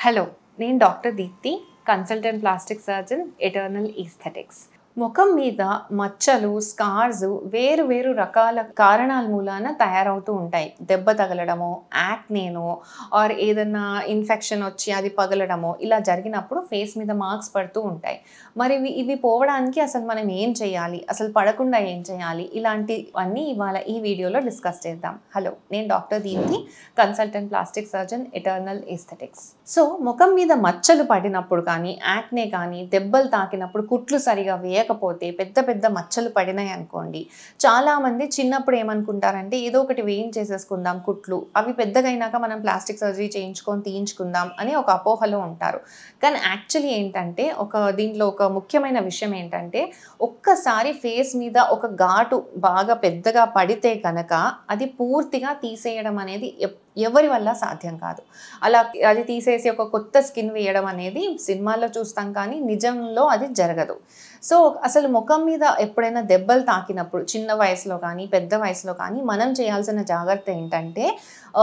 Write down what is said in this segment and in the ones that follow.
Hello, నేను doctor Deepti, consultant plastic surgeon, eternal aesthetics. ముఖం మీద మచ్చలు, స్కార్స్ వేరు వేరు రకాల కారణాల మూలాన తయారవుతూ ఉంటాయి. దెబ్బ తగలడమో, యాక్నేనో ఆర్ ఏదన్నా ఇన్ఫెక్షన్ వచ్చి అది పగలడమో ఇలా జరిగినప్పుడు ఫేస్ మీద మార్క్స్ పడుతూ ఉంటాయి. మరి ఇవి పోవడానికి అసలు మనం ఏం చేయాలి, అసలు పడకుండా ఏం చేయాలి, ఇలాంటివన్నీ ఇవాళ ఈ వీడియోలో డిస్కస్ చేద్దాం. హలో, నేను doctor Deepti, consultant plastic surgeon, eternal aesthetics. So ముఖం మీద మచ్చలు పడినప్పుడు కానీ, యాక్నే కానీ, దెబ్బలు తాకినప్పుడు కుట్లు సరిగా వేయకపోతే పెద్ద పెద్ద మచ్చలు పడినాయి అనుకోండి, చాలామంది చిన్నప్పుడు ఏమనుకుంటారంటే ఏదో ఒకటి వేయించేసేసుకుందాం కుట్లు, అవి పెద్దగైనాక మనం ప్లాస్టిక్ సర్జరీ చేయించుకొని తీయించుకుందాం అని ఒక అపోహలో ఉంటారు. కానీ యాక్చువల్లీ ఏంటంటే దీంట్లో ఒక ముఖ్యమైన విషయం ఏంటంటే, ఒక్కసారి ఫేస్ మీద ఒక ఘాటు బాగా పెద్దగా పడితే కనుక అది పూర్తిగా తీసేయడం అనేది ఎవరి వల్ల సాధ్యం కాదు. అలా అది తీసేసి ఒక కొత్త స్కిన్ వేయడం అనేది సినిమాల్లో చూస్తాం, కానీ నిజంలో అది జరగదు. సో అసలు ముఖం మీద ఎప్పుడైనా దెబ్బలు తాకినప్పుడు చిన్న వయసులో కానీ పెద్ద వయసులో కానీ మనం చేయాల్సిన జాగ్రత్త ఏంటంటే,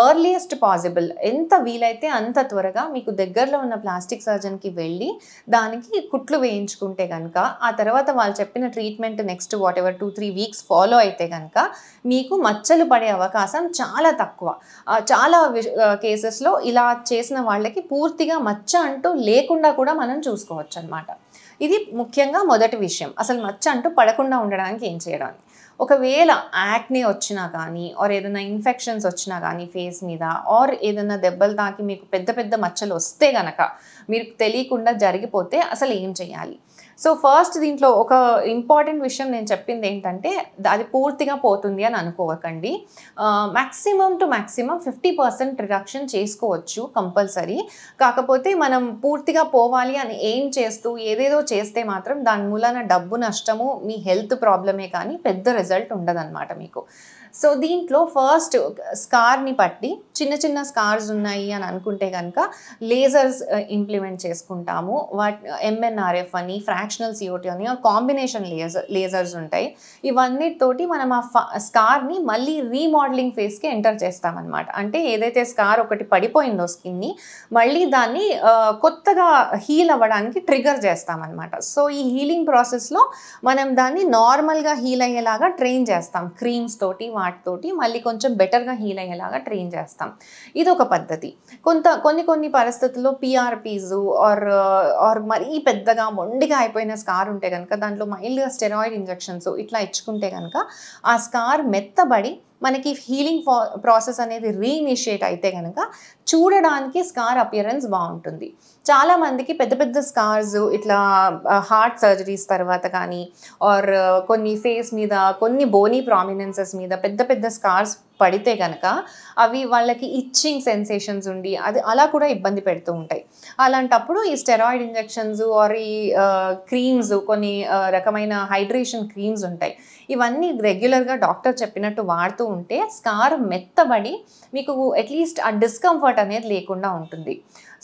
ఎర్లియస్ట్ పాసిబుల్ ఎంత వీలైతే అంత త్వరగా మీకు దగ్గరలో ఉన్న ప్లాస్టిక్ సర్జన్కి వెళ్ళి దానికి కుట్లు వేయించుకుంటే కనుక, ఆ తర్వాత వాళ్ళు చెప్పిన treatment next whatever 2-3 weeks follow అయితే కనుక మీకు మచ్చలు పడే అవకాశం చాలా తక్కువ. చాలా కేసెస్లో ఇలా చేసిన వాళ్ళకి పూర్తిగా మచ్చ అంటూ లేకుండా కూడా మనం చూసుకోవచ్చు అన్నమాట. ఇది ముఖ్యంగా మొదటి విషయం, అసలు మచ్చ అంటూ పడకుండా ఉండడానికి ఏం చేయడానికి. ఒకవేళ యాక్నే వచ్చినా కానీ ఆర్ ఏదైనా ఇన్ఫెక్షన్స్ వచ్చినా కానీ ఫేస్ మీద, ఆర్ ఏదైనా దెబ్బలు తాకి మీకు పెద్ద పెద్ద మచ్చలు వస్తే గనక మీరు తెలియకుండా జరిగిపోతే అసలు ఏం చేయాలి? సో ఫస్ట్ దీంట్లో ఒక ఇంపార్టెంట్ విషయం నేను చెప్పింది ఏంటంటే, అది పూర్తిగా పోతుంది అని అనుకోవకండి. మ్యాక్సిమం టు మ్యాక్సిమం 50% రిడక్షన్ చేసుకోవచ్చు కంపల్సరీ. కాకపోతే మనం పూర్తిగా పోవాలి అని ఏం చేస్తూ ఏదేదో చేస్తే మాత్రం దాని మూలన డబ్బు నష్టము, మీ హెల్త్ ప్రాబ్లమే కానీ పెద్ద రిజల్ట్ ఉండదన్నమాట మీకు. సో దీంట్లో ఫస్ట్ స్కార్ని బట్టి చిన్న చిన్న స్కార్స్ ఉన్నాయి అని అనుకుంటే కనుక లేజర్స్ ఇంప్లిమెంట్ చేసుకుంటాము. MNRF అని, ఫ్రాక్షనల్ CO2 అని, కాంబినేషన్ లేజర్స్ ఉంటాయి. ఇవన్నిటితోటి మనం ఆ స్కార్ని మళ్ళీ రీమోడలింగ్ ఫేస్కి ఎంటర్ చేస్తామన్నమాట. అంటే ఏదైతే స్కార్ ఒకటి పడిపోయిందో స్కిన్ని, మళ్ళీ దాన్ని కొత్తగా హీల్ అవ్వడానికి ట్రిగర్ చేస్తామన్నమాట. సో ఈ హీలింగ్ ప్రాసెస్లో మనం దాన్ని నార్మల్గా హీల్ అయ్యేలాగా ట్రైన్ చేస్తాం. క్రీమ్స్ తోటి వాటితోటి మళ్ళీ కొంచెం బెటర్గా హీల్ అయ్యేలాగా ట్రైన్ చేస్తాం. ఇది ఒక పద్ధతి. కొన్ని పరిస్థితుల్లో PRPs ఆర్ మరీ పెద్దగా మొండిగా అయిపోయిన స్కార్ ఉంటే కనుక దాంట్లో మైల్డ్గా స్టెరాయిడ్ ఇంజెక్షన్స్ ఇట్లా ఇచ్చుకుంటే కనుక ఆ స్కార్ మెత్తబడి మనకి హీలింగ్ ప్రాసెస్ అనేది రీఇనిషియేట్ అయితే కనుక చూడడానికి స్కార్ అపియరెన్స్ బాగుంటుంది. చాలామందికి పెద్ద పెద్ద స్కార్స్ ఇట్లా హార్ట్ సర్జరీస్ తర్వాత కానీ ఆర్ కొన్ని ఫేస్ మీద కొన్ని బోనీ ప్రామినెన్సెస్ మీద పెద్ద పెద్ద స్కార్స్ పడితే కనుక అవి వాళ్ళకి ఇచ్చింగ్ సెన్సేషన్స్ ఉండి అది అలా కూడా ఇబ్బంది పెడుతూ ఉంటాయి. అలాంటప్పుడు ఈ స్టెరాయిడ్ ఇంజెక్షన్స్ ఆర్ ఈ క్రీమ్స్, కొన్ని రకమైన హైడ్రేషన్ క్రీమ్స్ ఉంటాయి. ఇవన్నీ రెగ్యులర్గా డాక్టర్ చెప్పినట్టు వాడుతూ ఉంటే స్కార్ మెత్తబడి మీకు అట్లీస్ట్ ఆ డిస్కంఫర్ట్ అనేది లేకుండా ఉంటుంది.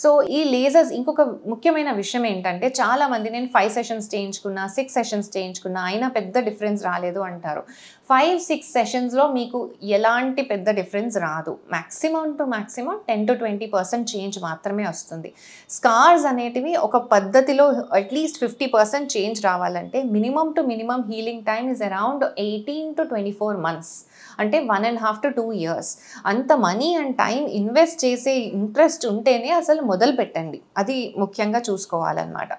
సో ఈ లేజర్స్ ఇంకొక ముఖ్యమైన విషయం ఏంటంటే, చాలామంది నేను 5 సెషన్స్ చేయించుకున్నా, 6 సెషన్స్ చేయించుకున్నా అయినా పెద్ద డిఫరెన్స్ రాలేదు అంటారు. 5-6 సెషన్స్లో మీకు ఎలాంటి పెద్ద డిఫరెన్స్ రాదు. మ్యాక్సిమం టు మ్యాక్సిమం 10-20% చేంజ్ మాత్రమే వస్తుంది. స్కార్స్ అనేటివి ఒక పద్ధతిలో అట్లీస్ట్ 50% చేంజ్ రావాలంటే minimum to minimum healing time is around 18-24 months. అంటే 1.5 to 2 years. అంత మనీ అండ్ టైం ఇన్వెస్ట్ చేసే ఇంట్రెస్ట్ ఉంటేనే అసలు మొదలు పెట్టండి. అది ముఖ్యంగా చూసుకోవాలన్నమాట.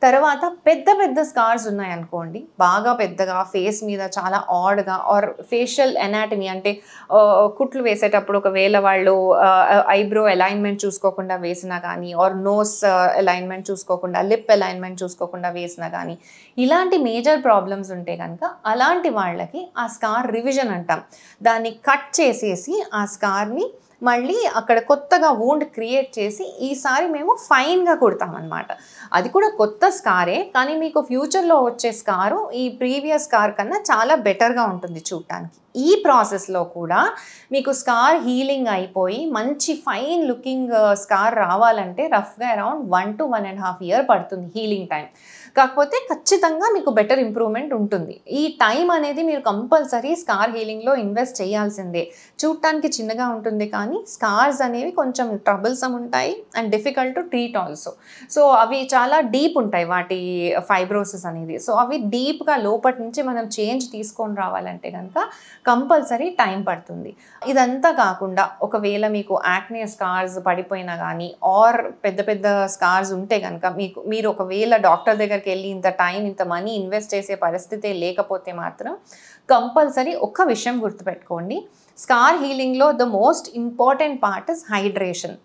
తర్వాత పెద్ద పెద్ద స్కార్స్ ఉన్నాయనుకోండి, బాగా పెద్దగా ఫేస్ మీద చాలా ఆడ్గా ఆర్ ఫేషియల్ ఎనాటమీ అంటే కుట్లు వేసేటప్పుడు ఒకవేళ వాళ్ళు ఐబ్రో అలైన్మెంట్ చూసుకోకుండా వేసినా కానీ ఆర్ నోస్ అలైన్మెంట్ చూసుకోకుండా, లిప్ అలైన్మెంట్ చూసుకోకుండా వేసినా కానీ ఇలాంటి మేజర్ ప్రాబ్లమ్స్ ఉంటే కనుక అలాంటి వాళ్ళకి ఆ స్కార్ రివిజన్ అంటాం. దాన్ని కట్ చేసేసి ఆ స్కార్ని మళ్ళీ అక్కడ కొత్తగా వూండ్ క్రియేట్ చేసి ఈసారి మేము ఫైన్గా కుడతామన్నమాట. అది కూడా కొత్త స్కారే, కానీ మీకు ఫ్యూచర్లో వచ్చే స్కారు ఈ ప్రీవియస్ స్కార్ కన్నా చాలా బెటర్గా ఉంటుంది చూడటానికి. ఈ ప్రాసెస్లో కూడా మీకు స్కార్ హీలింగ్ అయిపోయి మంచి ఫైన్ లుకింగ్ స్కార్ రావాలంటే రఫ్గా అరౌండ్ 1 to 1.5 years పడుతుంది హీలింగ్ టైం. కాకపోతే ఖచ్చితంగా మీకు బెటర్ ఇంప్రూవ్మెంట్ ఉంటుంది. ఈ టైం అనేది మీరు కంపల్సరీ స్కార్ హీలింగ్లో ఇన్వెస్ట్ చేయాల్సిందే. చూడటానికి చిన్నగా ఉంటుంది కానీ స్కార్స్ అనేవి కొంచెం ట్రబుల్సమ్ ఉంటాయి and difficult to treat also. So అవి చాలా డీప్ ఉంటాయి వాటి ఫైబ్రోసిస్ అనేది. సో అవి డీప్గా లోపటి నుంచి మనం చేంజ్ తీసుకొని రావాలంటే కనుక కంపల్సరీ టైం పడుతుంది. ఇదంతా కాకుండా ఒకవేళ మీకు యాక్నే స్కార్స్ పడిపోయినా కానీ ఆర్ పెద్ద పెద్ద స్కార్స్ ఉంటే కనుక మీరు ఒకవేళ డాక్టర్ దగ్గరికి వెళ్ళి ఇంత టైం ఇంత మనీ ఇన్వెస్ట్ చేసే పరిస్థితి లేకపోతే మాత్రం కంపల్సరీ ఒక్క విషయం గుర్తుపెట్టుకోండి. స్కార్ హీలింగ్లో the most important part is hydration.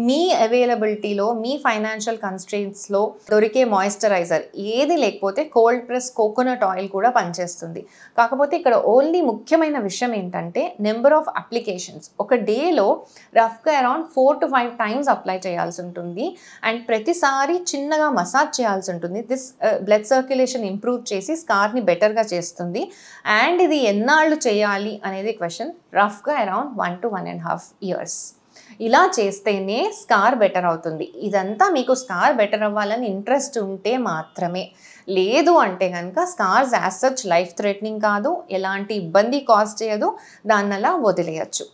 మీ అవైలబిలిటీలో మీ ఫైనాన్షియల్ కన్స్ట్రెయింట్స్లో దొరికే మాయిశ్చరైజర్ ఏది లేకపోతే కోల్డ్ ప్రెస్ కోకోనట్ ఆయిల్ కూడా పనిచేస్తుంది. కాకపోతే ఇక్కడ ఓన్లీ ముఖ్యమైన విషయం ఏంటంటే నెంబర్ ఆఫ్ అప్లికేషన్స్. ఒక డేలో రఫ్గా అరౌండ్ 4 to 5 times అప్లై చేయాల్సి ఉంటుంది అండ్ ప్రతిసారి చిన్నగా మసాజ్ చేయాల్సి ఉంటుంది. దిస్ బ్లడ్ సర్క్యులేషన్ ఇంప్రూవ్ చేసి స్కార్ని బెటర్గా చేస్తుంది. అండ్ ఇది ఎన్నాళ్ళు చేయాలి అనేది క్వశ్చన్. రఫ్గా అరౌండ్ 1 to 1.5 years. ఇలా చేస్తేనే స్కార్ బెటర్ అవుతుంది. ఇదంతా మీకు స్కార్ బెటర్ అవ్వాలని ఇంట్రెస్ట్ ఉంటే మాత్రమే. లేదు అంటే కనుక scars as such life threatening కాదు, ఎలాంటి ఇబ్బంది కాజ్ చేయదు, దాన్నలా వదిలేయచ్చు.